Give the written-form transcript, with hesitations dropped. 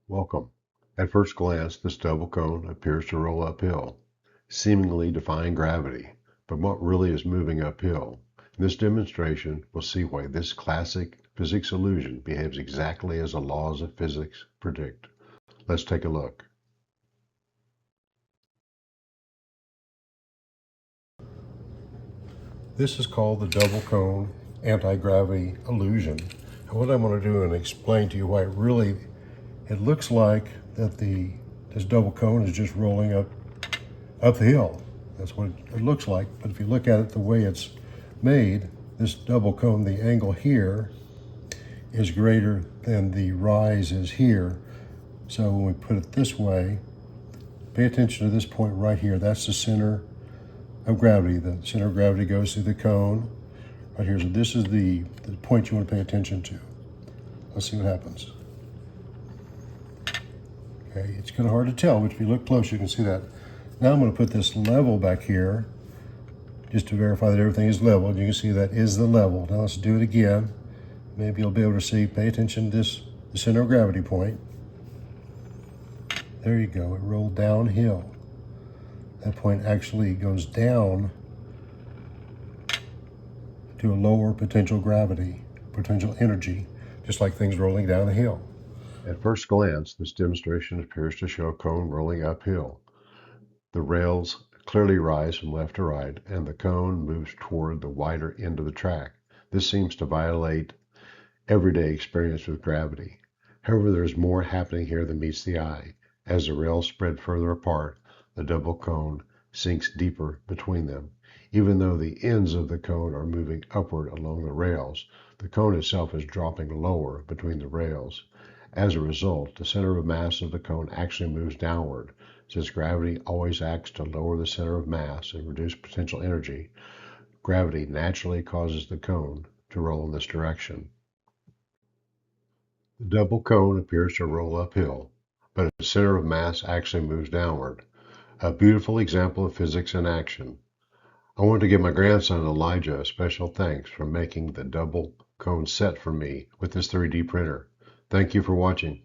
Welcome. At first glance, this double cone appears to roll uphill, seemingly defying gravity. But what really is moving uphill? In this demonstration, we'll see why this classic physics illusion behaves exactly as the laws of physics predict. Let's take a look. This is called the double cone anti-gravity illusion. And what I'm going to do and explain to you why it looks like that this double cone is just rolling up the hill. That's what it looks like. But if you look at it the way it's made, this double cone, the angle here is greater than the rise is here. So when we put it this way, pay attention to this point right here. That's the center of gravity. The center of gravity goes through the cone right here. So this is the point you want to pay attention to. Let's see what happens. Okay, it's kind of hard to tell, but if you look close, you can see that. Now I'm going to put this level back here just to verify that everything is level. You can see that is the level. Now let's do it again. Maybe you'll be able to see, pay attention to this, the center of gravity point. There you go, it rolled downhill. That point actually goes down to a lower potential gravity, potential energy, just like things rolling down a hill. At first glance, this demonstration appears to show a cone rolling uphill. The rails clearly rise from left to right, and the cone moves toward the wider end of the track. This seems to violate everyday experience with gravity. However, there is more happening here than meets the eye. As the rails spread further apart, the double cone sinks deeper between them. Even though the ends of the cone are moving upward along the rails, the cone itself is dropping lower between the rails. As a result, the center of mass of the cone actually moves downward. Since gravity always acts to lower the center of mass and reduce potential energy, gravity naturally causes the cone to roll in this direction. The double cone appears to roll uphill, but its center of mass actually moves downward. A beautiful example of physics in action. I want to give my grandson Elijah a special thanks for making the double cone set for me with this 3D printer. Thank you for watching.